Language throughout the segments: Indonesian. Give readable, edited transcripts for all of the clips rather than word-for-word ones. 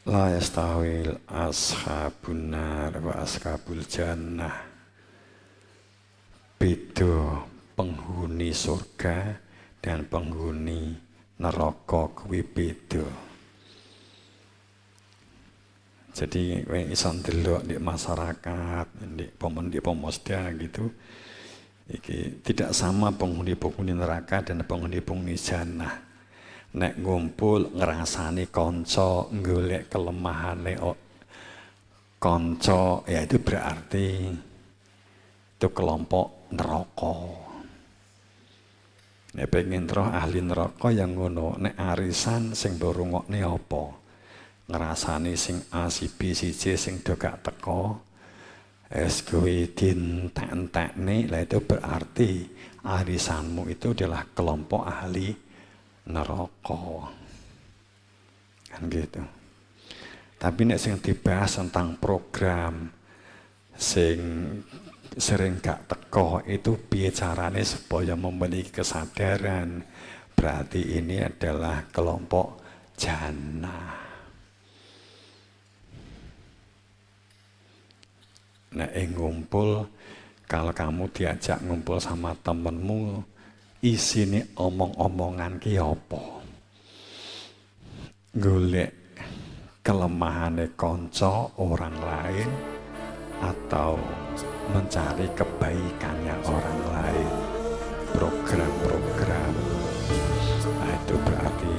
La yastawil ashabun nar wa ashabul jannah. Beda penghuni surga dan penghuni neraka kuwi beda. Jadi kowe iso ndelok di masyarakat, di pemusda gitu. Iki tidak sama penghuni-penghuni neraka dan penghuni-penghuni jannah. Nek ngumpul ngerasani kanca, golek kelemahane kanca, ya itu berarti itu kelompok neraka. Nek pengen roh ahli neraka yang ngono, nek arisan sing borongokne apa? Ngerasani sing A, si B, si C sing do gak teko. Es kowe dientek-entekne, lah itu berarti arisanmu itu adalah kelompok ahli neraka. Kan gitu. Tapi nek sing dibahas tentang program sing sering gak teko itu piye carane supaya memiliki kesadaran, berarti ini adalah kelompok jannah. Nah, ngumpul, kalau kamu diajak ngumpul sama temenmu, isine omong-omongan ki apa? Golek kelemahane kanca orang lain atau mencari kebaikannya orang lain, program-program. Nah, itu berarti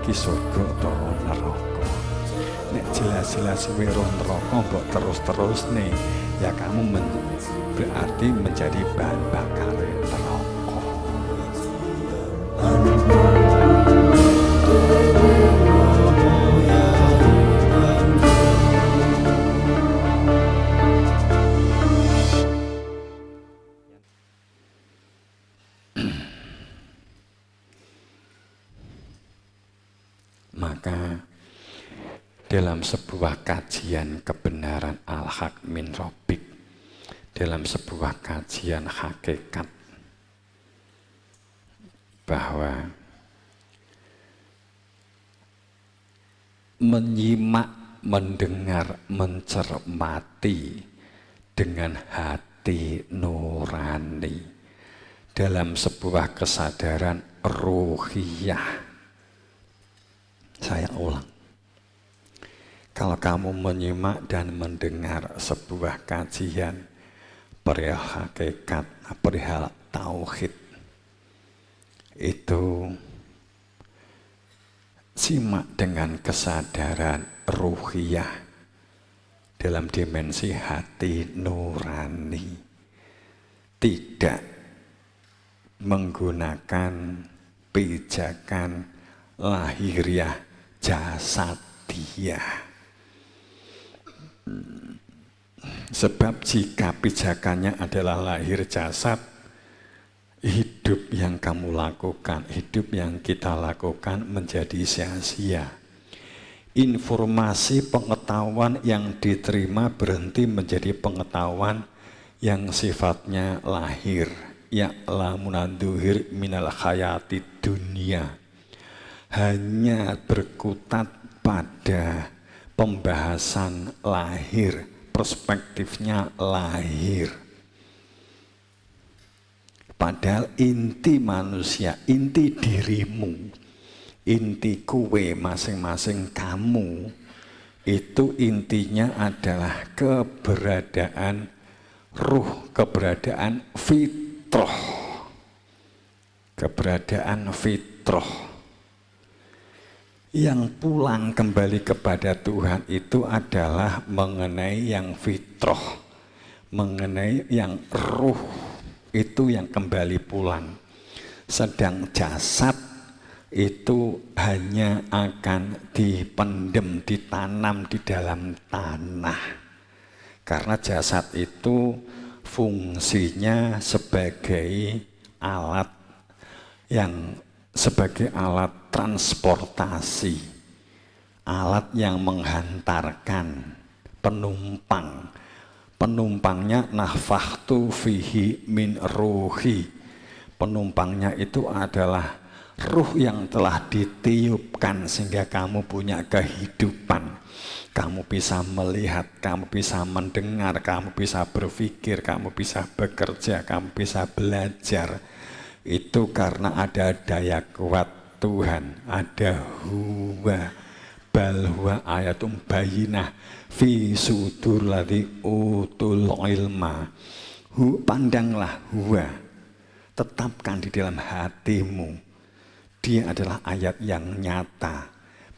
ki surga atau neraka. Nek jelas-jelas wiro neraka mbok terus-terus nih, ya kamu berarti menjadi bahan bakar neraka. Maka dalam sebuah kajian kebenaran al-haq min rabbik, dalam sebuah kajian hakikat bahwa menyimak, mendengar, mencermati dengan hati nurani dalam sebuah kesadaran ruhiyah. Saya ulang. Kalau kamu menyimak dan mendengar sebuah kajian perihal hakikat, perihal tauhid, itu simak dengan kesadaran ruhiyah dalam dimensi hati nurani, tidak menggunakan pijakan lahiriah jasadiyah. Sebab jika pijakannya adalah lahir jasad, hidup yang kamu lakukan, hidup yang kita lakukan menjadi sia-sia. Informasi pengetahuan yang diterima berhenti menjadi pengetahuan yang sifatnya lahir. Ya'lamunan duhir minal hayati dunia. Hanya berkutat pada pembahasan lahir, perspektifnya lahir. Padahal inti manusia, inti dirimu, inti kue masing-masing kamu, itu intinya adalah keberadaan ruh, keberadaan fitrah. Keberadaan fitrah. Yang pulang kembali kepada Tuhan itu adalah mengenai yang fitrah, mengenai yang ruh, itu yang kembali pulang. Sedang jasad itu hanya akan dipendem, ditanam di dalam tanah. Karena jasad itu fungsinya sebagai alat sebagai alat transportasi, alat yang menghantarkan penumpang. Penumpangnya nafahtu fihi min ruhi. Penumpangnya itu adalah Ruh yang telah ditiupkan sehingga kamu punya kehidupan. Kamu bisa melihat, kamu bisa mendengar, kamu bisa berpikir, kamu bisa bekerja, kamu bisa belajar. Itu karena ada daya kuat Tuhan, ada huwa balwa ayatum bayinah fi sudur ladzi utul ilma. Pandanglah huwa, tetapkan di dalam hatimu. Dia adalah ayat yang nyata,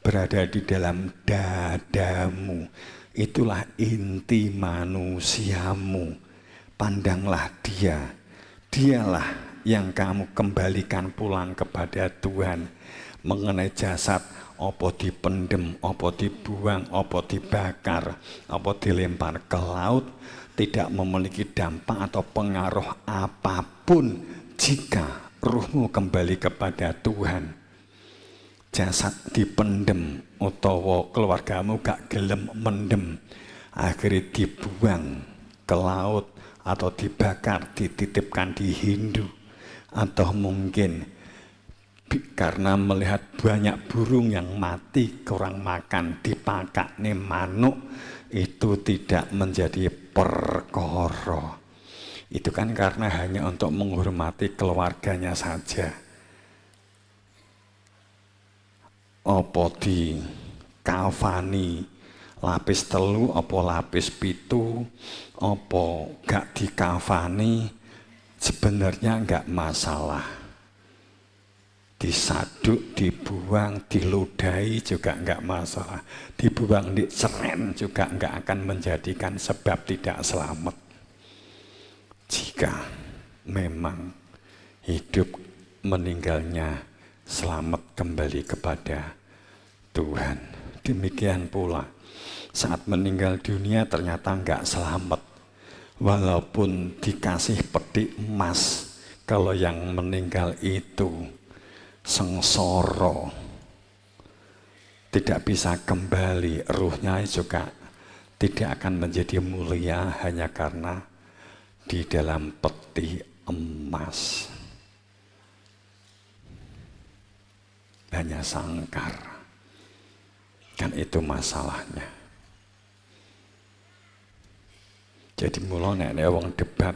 berada di dalam dadamu. Itulah inti manusiamu. Pandanglah dia. Dialah yang kamu kembalikan pulang kepada Tuhan. Mengenai jasad, opo dipendem, opo dibuang, opo dibakar, opo dilempar ke laut, tidak memiliki dampak atau pengaruh apapun jika ruhmu kembali kepada Tuhan. Jasad dipendem utawa keluargamu gak gelem mendem, akhirnya dibuang ke laut atau dibakar, dititipkan di Hindu, atau mungkin karena melihat banyak burung yang mati kurang makan dipakakne manuk, itu tidak menjadi perkara. Itu kan karena hanya untuk menghormati keluarganya saja. Apa di kafani lapis telu, apa lapis pitu, apa gak di kafani, sebenarnya gak masalah. Disaduk, dibuang, diludahi juga gak masalah. Dibuang di ceren juga gak akan menjadikan sebab tidak selamat. Jika memang hidup meninggalnya selamat kembali kepada Tuhan. Demikian pula saat meninggal dunia ternyata enggak selamat. Walaupun dikasih peti emas, kalau yang meninggal itu sengsara, tidak bisa kembali, ruhnya juga tidak akan menjadi mulia hanya karena di dalam peti emas. Hanya sangkar. Kan itu masalahnya. Jadi mula nek wong debat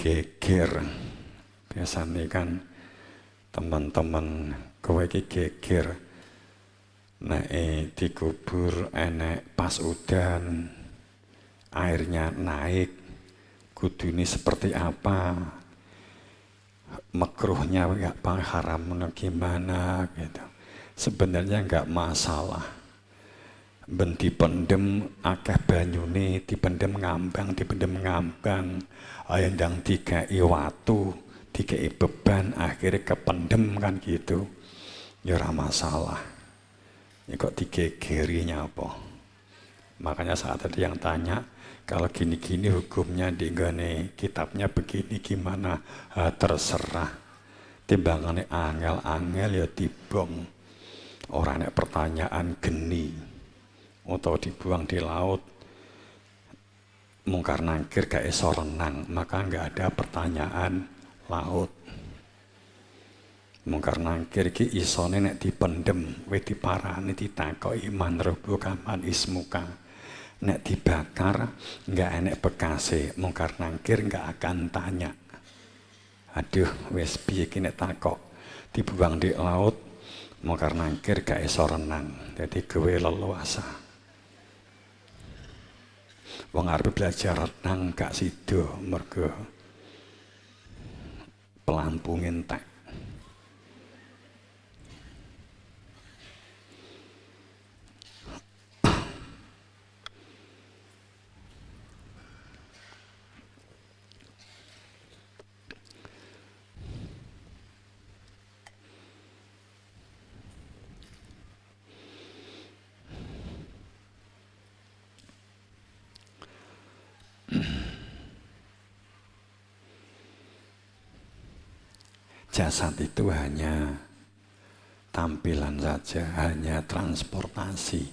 geger. Biasanya kan teman-teman kowe iki geger. Nek dikubur enek pas udan airnya naik, kudu ini seperti apa, makruhnya apa, haramnya gimana gitu. Sebenarnya enggak masalah. Ben dipendem akeh banyune, dipendem ngambang, ayandang dikai watu, dikai beban, akhirnya kependem kan gitu. Ya ora masalah. Ya kok digegerinya apa? Makanya saat ada yang tanya, kalau gini-gini hukumnya di gane kitabnya begini gimana? Terserah. Timbangannya angel-angel ya dibong. Orang nek pertanyaan geni atau dibuang di laut, mungkar nangkir gak iso renang, maka nggak ada pertanyaan laut. Mungkar nangkir ki isone nek dipendem, wis diparani ditakoki man rabbuka kaman ismuka. Nek dibakar nggak enek bekase, mungkar nangkir nggak akan tanya. Aduh, wis piye ki nek takok dibuang di laut, mungkar nangkir gak iso renang, jadi gawe leluasa. Wong arep belajar renang gak sida mergo pelampung entek. Jasad itu hanya tampilan saja, hanya transportasi,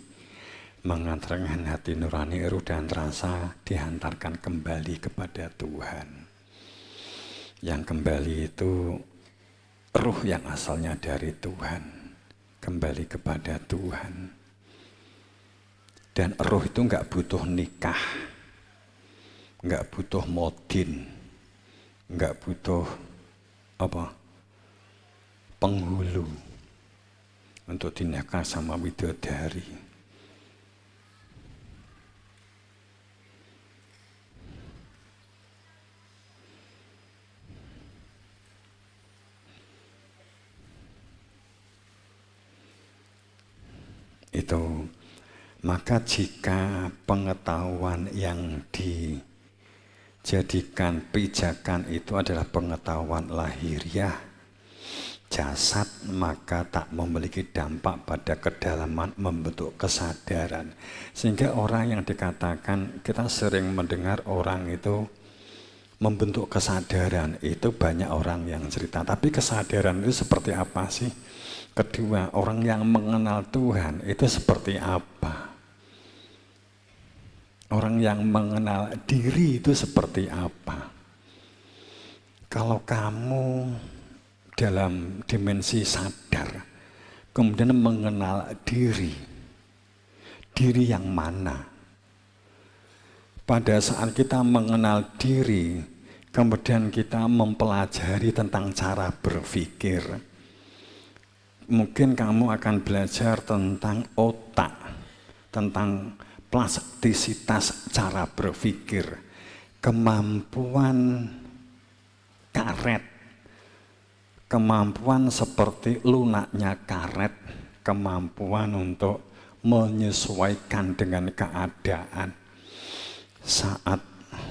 mengantarkan hati nurani, ruh dan rasa dihantarkan kembali kepada Tuhan. Yang kembali itu ruh yang asalnya dari Tuhan, kembali kepada Tuhan. Dan ruh itu nggak butuh nikah, nggak butuh modin, nggak butuh penghulu untuk dinikah sama bidadari. Itu, maka jika pengetahuan yang dijadikan pijakan itu adalah pengetahuan lahiriah jasad, maka tak memiliki dampak pada kedalaman membentuk kesadaran. Sehingga orang yang dikatakan, kita sering mendengar orang itu membentuk kesadaran, itu banyak orang yang cerita. Tapi kesadaran itu seperti apa sih? Kedua, orang yang mengenal Tuhan itu seperti apa? Orang yang mengenal diri itu seperti apa? Kalau kamu dalam dimensi sadar, kemudian mengenal diri yang mana? Pada saat kita mengenal diri, kemudian kita mempelajari tentang cara berpikir, mungkin kamu akan belajar tentang otak, tentang plastisitas cara berpikir, kemampuan karet, kemampuan seperti lunaknya karet, kemampuan untuk menyesuaikan dengan keadaan. Saat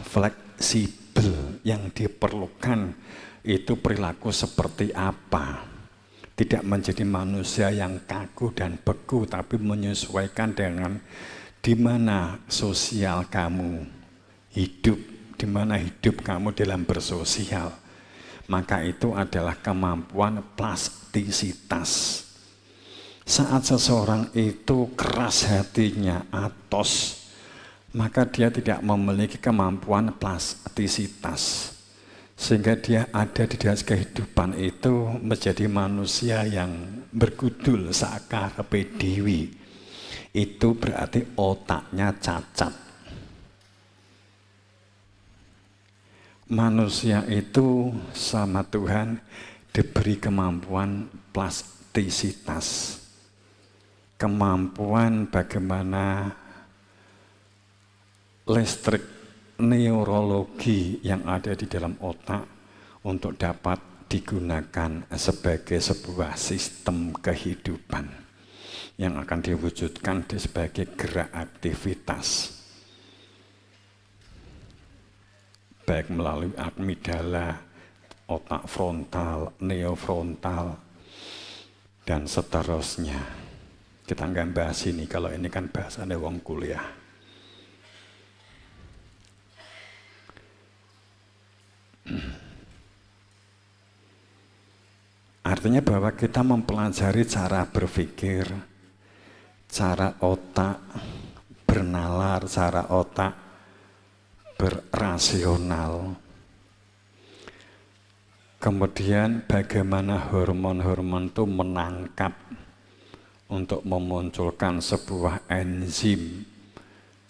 fleksibel yang diperlukan itu perilaku seperti apa? Tidak menjadi manusia yang kaku dan beku, tapi menyesuaikan dengan di mana sosial kamu hidup, di mana hidup kamu dalam bersosial. Maka itu adalah kemampuan plastisitas. Saat seseorang itu keras hatinya, atos, maka dia tidak memiliki kemampuan plastisitas. Sehingga dia ada di dalam kehidupan itu menjadi manusia yang bergudul sakarepe dewi. Itu berarti otaknya cacat. Manusia itu sama Tuhan diberi kemampuan plastisitas. Kemampuan bagaimana listrik neurologi yang ada di dalam otak untuk dapat digunakan sebagai sebuah sistem kehidupan yang akan diwujudkan sebagai gerak aktivitas, baik melalui amigdala, otak frontal, neofrontal, dan seterusnya. Kita nggak bahas ini, kalau ini kan bahasanya wong kuliah. Artinya bahwa kita mempelajari cara berpikir, cara otak bernalar, cara otak berrasional. Kemudian bagaimana hormon-hormon itu menangkap untuk memunculkan sebuah enzim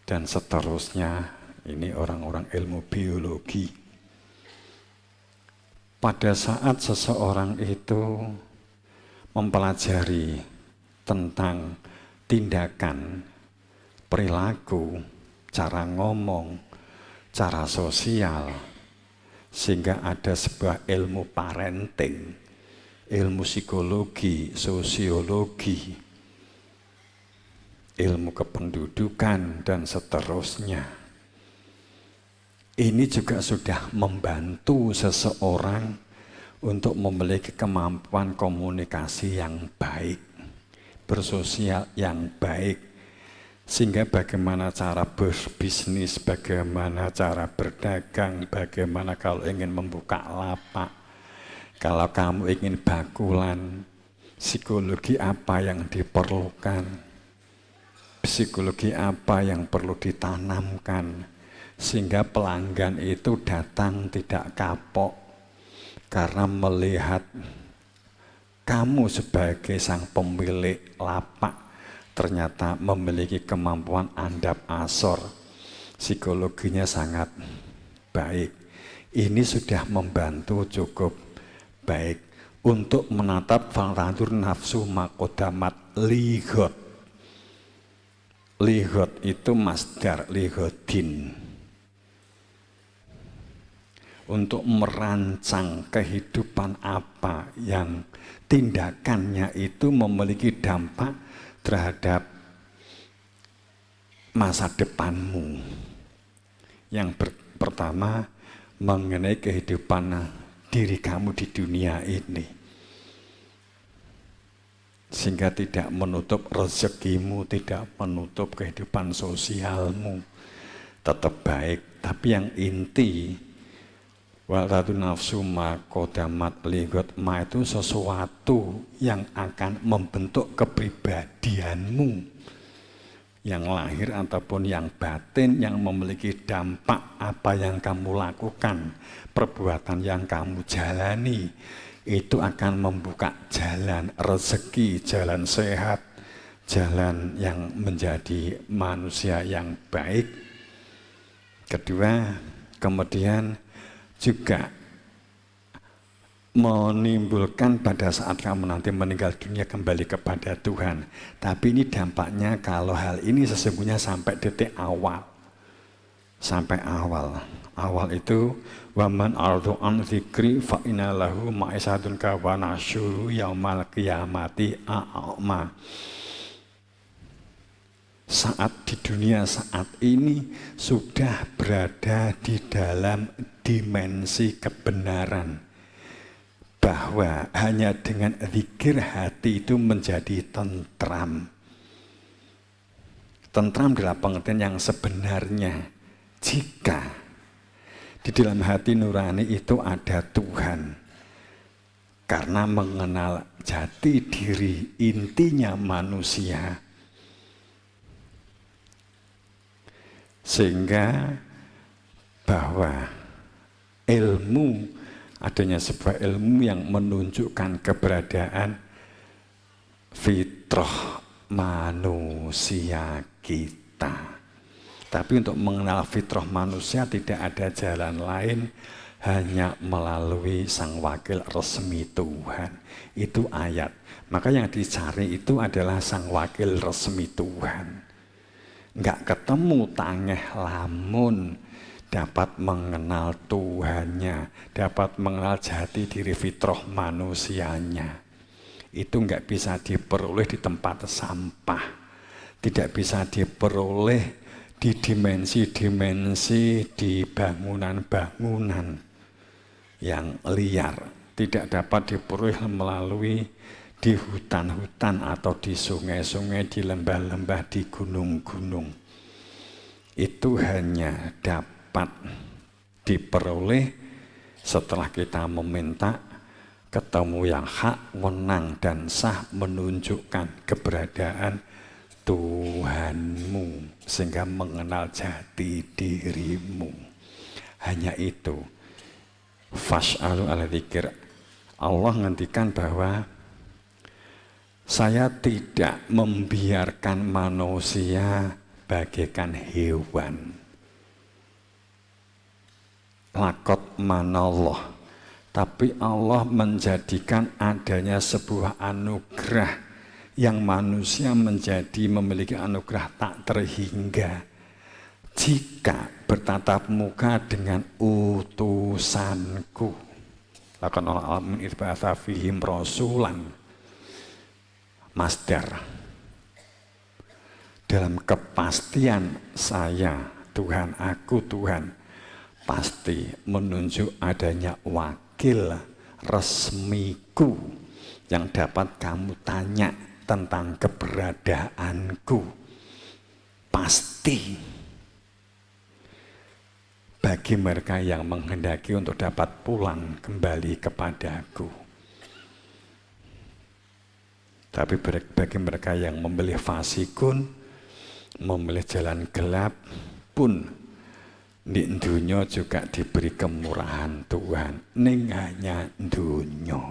dan seterusnya. Ini orang-orang ilmu biologi. Pada saat seseorang itu mempelajari tentang tindakan, perilaku, cara ngomong, cara sosial, sehingga ada sebuah ilmu parenting, ilmu psikologi, sosiologi, ilmu kependudukan, dan seterusnya. Ini juga sudah membantu seseorang untuk memiliki kemampuan komunikasi yang baik, bersosial yang baik, sehingga bagaimana cara berbisnis, bagaimana cara berdagang, bagaimana kalau ingin membuka lapak, kalau kamu ingin bakulan, psikologi apa yang diperlukan, psikologi apa yang perlu ditanamkan, sehingga pelanggan itu datang tidak kapok karena melihat kamu sebagai sang pemilik lapak ternyata memiliki kemampuan andap asor, psikologinya sangat baik. Ini sudah membantu cukup baik untuk menatap falatur nafsu makodamat ligot. Ligot itu masdar ligodin. Untuk merancang kehidupan apa yang tindakannya itu memiliki dampak terhadap masa depanmu. Yang pertama mengenai kehidupan diri kamu di dunia ini, sehingga tidak menutup rezekimu, tidak menutup kehidupan sosialmu, tetap baik. Tapi yang inti, walatu nafsu makodamat ligot ma itu sesuatu yang akan membentuk kepribadianmu, yang lahir ataupun yang batin, yang memiliki dampak apa yang kamu lakukan, perbuatan yang kamu jalani, itu akan membuka jalan rezeki, jalan sehat, jalan yang menjadi manusia yang baik. Kedua, kemudian juga menimbulkan pada saat kamu nanti meninggal dunia kembali kepada Tuhan. Tapi ini dampaknya kalau hal ini sesungguhnya sampai detik awal. Sampai awal. Awal itu waman ardu an dzikri fa innalahu ma'isadun wa nasyuru yaumal qiyamati a'ma. Saat di dunia saat ini sudah berada di dalam dimensi kebenaran, bahwa hanya dengan zikir hati itu menjadi tentram. Tentram dalam pengertian yang sebenarnya, jika di dalam hati nurani itu ada Tuhan, karena mengenal jati diri intinya manusia, sehingga bahwa ilmu, adanya sebuah ilmu yang menunjukkan keberadaan fitrah manusia kita. Tapi untuk mengenal fitrah manusia tidak ada jalan lain, hanya melalui sang wakil resmi Tuhan. Itu ayat. Maka yang dicari itu adalah sang wakil resmi Tuhan. Enggak ketemu tangeh lamun dapat mengenal Tuhannya, dapat mengenal jati diri fitrah manusianya. Itu enggak bisa diperoleh di tempat sampah, tidak bisa diperoleh di dimensi-dimensi, di bangunan-bangunan yang liar, tidak dapat diperoleh melalui di hutan-hutan atau di sungai-sungai, di lembah-lembah, di gunung-gunung. Itu hanya dapat diperoleh setelah kita meminta ketemu yang hak, menang dan sah, menunjukkan keberadaan Tuhanmu, sehingga mengenal jati dirimu. Hanya itu. Fas'alu ala dzikir. Allah ngendikan bahwa saya tidak membiarkan manusia bagaikan hewan. Lakot manallah. Tapi Allah menjadikan adanya sebuah anugerah yang manusia memiliki anugerah tak terhingga jika bertatap muka dengan utusanku. Lakon Allah alamin irba'atha fihim rasulan. Masdar. Dalam kepastian saya, Tuhan, aku Tuhan, pasti menunjuk adanya wakil resmiku yang dapat kamu tanya tentang keberadaanku. Pasti. Bagi mereka yang menghendaki untuk dapat pulang kembali kepadaku. Tapi bagi mereka yang memilih fasikun, memilih jalan gelap pun, di dunia juga diberi kemurahan Tuhan. Ning hanya dunia.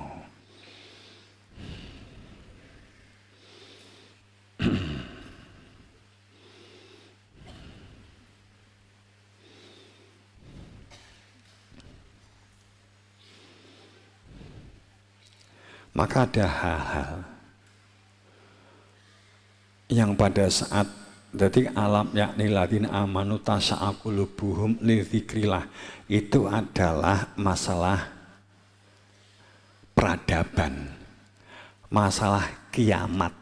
Maka ada hal-hal yang pada saat jadi alam yakni ladin amanu tasa'aqulubuhum li dzikrillah itu adalah masalah peradaban, masalah kiamat,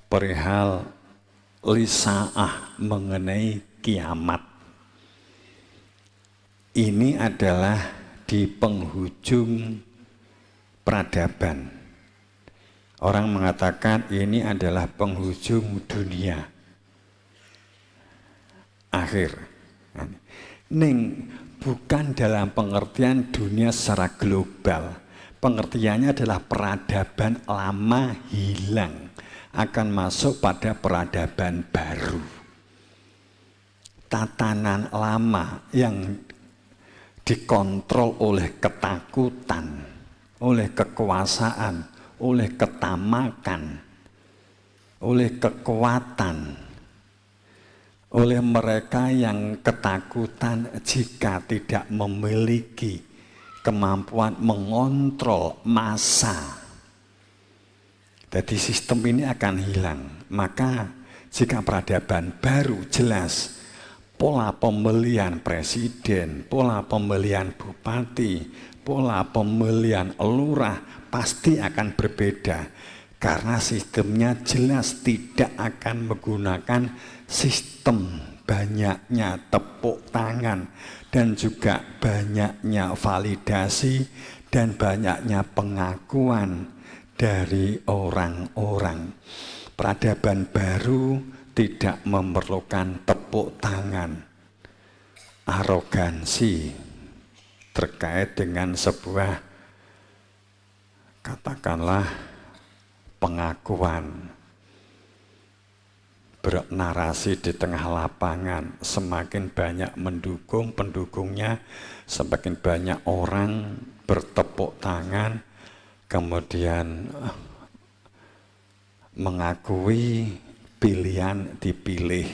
perihal lisaah mengenai kiamat. Ini adalah di penghujung peradaban. Orang mengatakan ini adalah penghujung dunia akhir. Ning bukan dalam pengertian dunia secara global. Pengertiannya adalah peradaban lama hilang, akan masuk pada peradaban baru. Tatanan lama yang dikontrol oleh ketakutan, oleh kekuasaan, oleh ketamakan, oleh kekuatan, oleh mereka yang ketakutan jika tidak memiliki kemampuan mengontrol massa. Jadi sistem ini akan hilang. Maka jika peradaban baru jelas pola pemilihan presiden, pola pemilihan bupati, pola pemilihan lurah pasti akan berbeda karena sistemnya jelas tidak akan menggunakan sistem banyaknya tepuk tangan dan juga banyaknya validasi dan banyaknya pengakuan dari orang-orang. Peradaban baru tidak memerlukan tepuk tangan, arogansi terkait dengan sebuah katakanlah pengakuan, bernarasi di tengah lapangan, semakin banyak mendukung pendukungnya, semakin banyak orang bertepuk tangan, kemudian mengakui pilihan dipilih.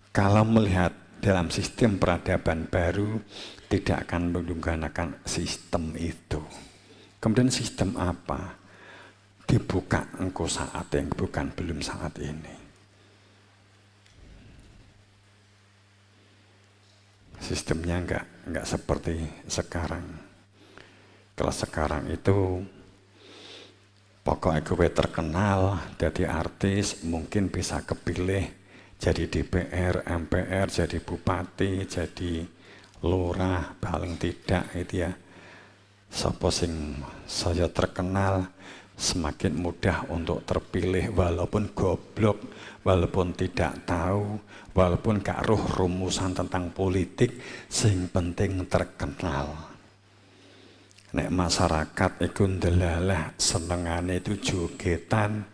Kalau melihat dalam sistem peradaban baru, tidak akan menggunakan sistem itu. Kemudian sistem apa? Dibuka engkau saat yang bukan belum saat ini. Sistemnya enggak seperti sekarang. Kalau sekarang itu pokoknya gue terkenal, jadi artis, mungkin bisa kepilih jadi DPR, MPR, jadi bupati, jadi lurah, paling tidak itu ya. Sapa sing saya terkenal semakin mudah untuk terpilih walaupun goblok, walaupun tidak tahu, walaupun gak roh rumusan tentang politik, sing penting terkenal. Nek masyarakat iku ndelalah senengane itu jogetan,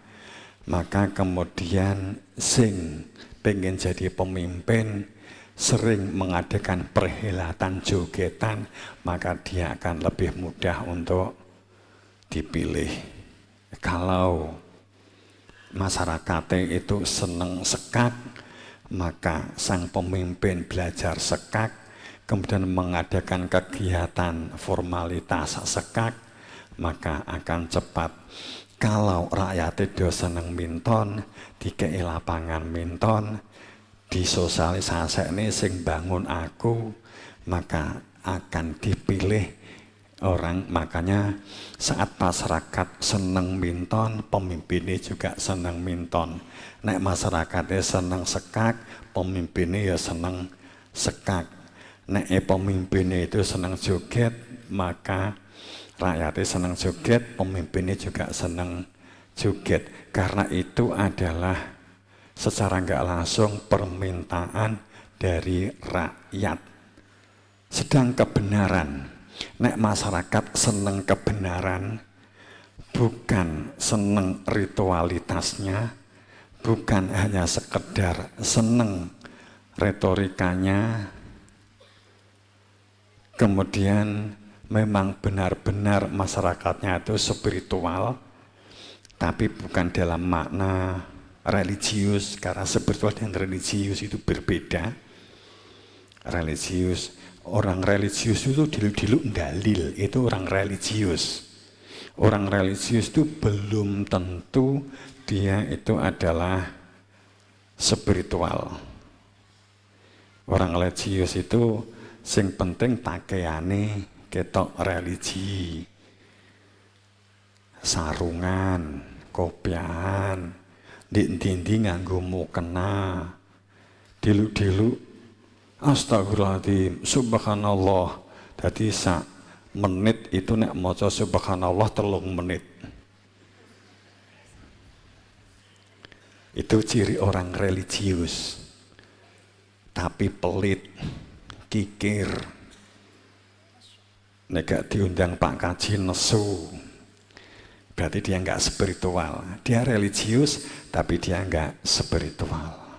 maka kemudian sing pengen jadi pemimpin sering mengadakan perhelatan jogetan, maka dia akan lebih mudah untuk dipilih. Kalau masyarakatnya itu seneng sekak, maka sang pemimpin belajar sekak, kemudian mengadakan kegiatan formalitas sekak, maka akan cepat. Kalau rakyat itu seneng minton, dikei lapangan minton, disosialisasi ini sing bangun aku, maka akan dipilih orang. Makanya saat masyarakat seneng minton, pemimpinnya juga seneng minton. Nek masyarakatnya seneng sekak, pemimpinnya ya seneng sekak. Nek pemimpinnya itu seneng joget, maka rakyatnya seneng joget, pemimpinnya juga seneng joget. Karena itu adalah secara nggak langsung permintaan dari rakyat. Sedang kebenaran, nek masyarakat seneng kebenaran, bukan seneng ritualitasnya, bukan hanya sekedar seneng retorikanya, kemudian memang benar-benar masyarakatnya itu spiritual, tapi bukan dalam makna religius, karena spiritual dan religius itu berbeda. Religius Orang religius itu diluk-diluk dalil, itu orang religius. Orang religius itu belum tentu dia itu adalah spiritual. Orang religius itu sing penting pakaiane ketok religi. Sarungan, kopiahan, ndi-ndi nganggo mukena. Diluk-diluk astagfirullahaladzim, subhanallah. Jadi sak menit itu nek maca subhanallah 3 menit. Itu ciri orang religius. Tapi pelit, kikir. Nek gak diundang Pak Kaji nesu. Berarti dia enggak spiritual. Dia religius tapi dia enggak spiritual.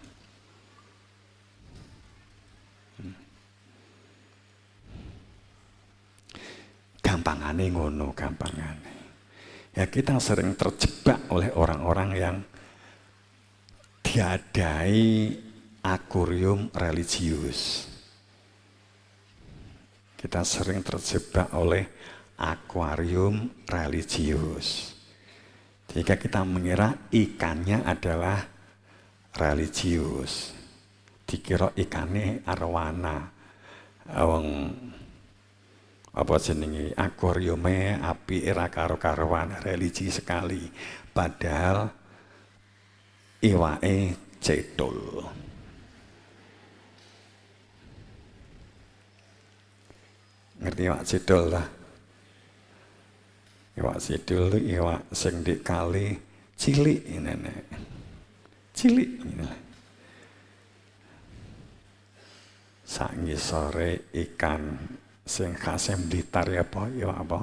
Gampangane ngono, gampangane. Ya kita sering terjebak oleh orang-orang yang diadai akuarium religius. Kita sering terjebak oleh akuarium religius. Jika kita mengira ikannya adalah religius, dikira ikannya arwana. Apa jenenge akuariume api era karo-karoan religi sekali, padahal iwake cedul. Ngerti iwak cedul lah? Iwak cedul itu iwak sing di kali cilik ini, cilik ini. Sak ngisore ikan sing khas Blitar ya apa, ya apa?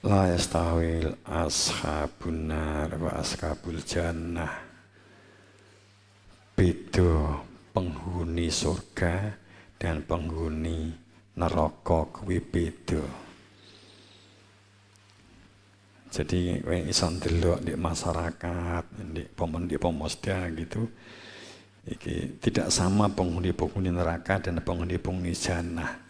La yastawil ashabun nar wa ashabul jannah. Beda penghuni surga dan penghuni neraka kuwi beda. Jadi iso ndelok di masyarakat, di pemusda gitu. Iki tidak sama penghuni-penghuni neraka dan penghuni-penghuni jannah.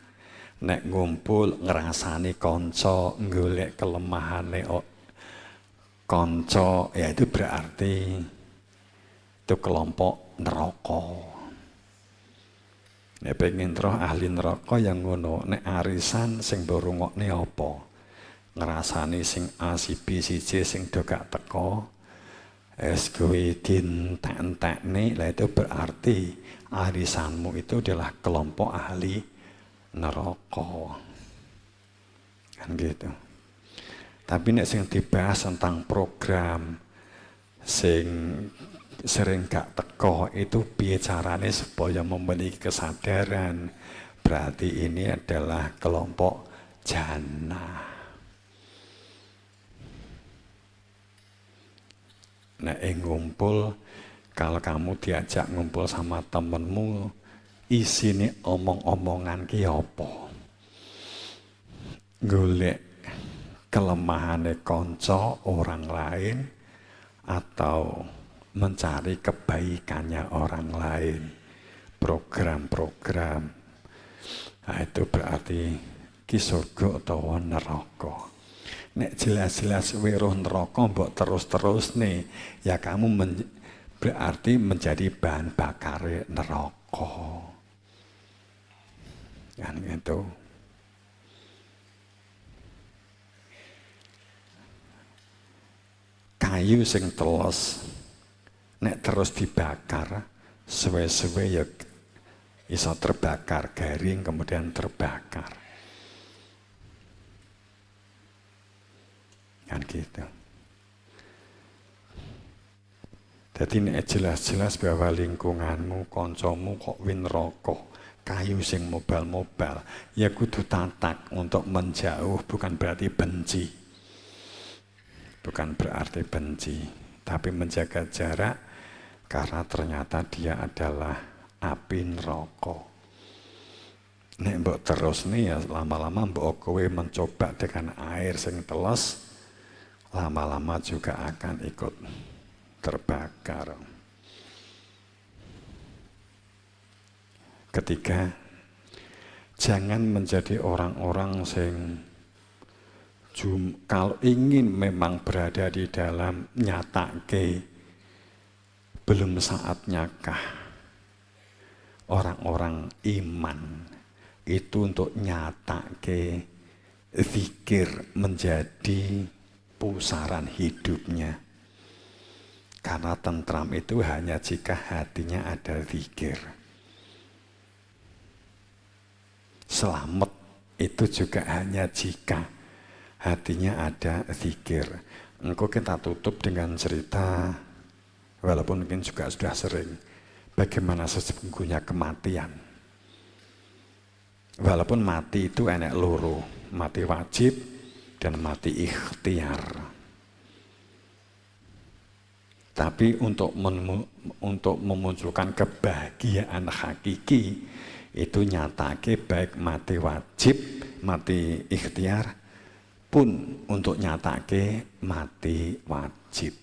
Nek ngumpul ngerasani kanca, golek kelemahane kanca, ya itu berarti itu kelompok neraka. Nek pengen roh ahli neraka yang ngono, nek arisan sing borongokne apa? Ngerasani sing A si B si C sing do gak teko, es kowe dientek-entekne, lah itu berarti arisanmu itu adalah kelompok ahli neraka, kan gitu. Tapi nek sing dibahas tentang program sing sering gak teko itu piye carane supaya memiliki kesadaran, berarti ini adalah kelompok jannah. Nek ngumpul, kalau kamu diajak ngumpul sama temenmu, isine omong-omongan ki apa? Golek kelemahane kanca orang lain atau mencari kebaikannya orang lain, program-program. Nah, itu berarti ki surga atau neraka. Nek jelas-jelas weruh neraka mbok terus-terus nih, ya kamu berarti menjadi bahan bakar neraka. Kan gitu. Kayu sing telos nek terus dibakar suwe-suwe ya iso terbakar, garing kemudian terbakar. Kan gitu. Jadi nek jelas-jelas bahwa lingkunganmu, kancamu kok win rokok, kayu sing mobal-mobal, ya kudu tatak untuk menjauh, bukan berarti benci. Bukan berarti benci. tapi menjaga jarak karena ternyata dia adalah api neraka. Nek mbok terus nih ya lama-lama mbok kowe mencoba dengan air sing teles, lama-lama juga akan ikut terbakar. Ketiga, jangan menjadi orang-orang sing kalau ingin memang berada di dalam nyatake belum saatnya kah orang-orang iman itu untuk nyatake zikir menjadi pusaran hidupnya. Karena tentram itu hanya jika hatinya ada zikir. Selamat itu juga hanya jika hatinya ada zikir. Engkau kita tutup dengan cerita, walaupun mungkin juga sudah sering, bagaimana sesungguhnya kematian. Walaupun mati itu enek loro, mati wajib dan mati ikhtiar. Tapi untuk memunculkan kebahagiaan hakiki, itu nyatake baik mati wajib, mati ikhtiar, pun untuk nyatake mati wajib.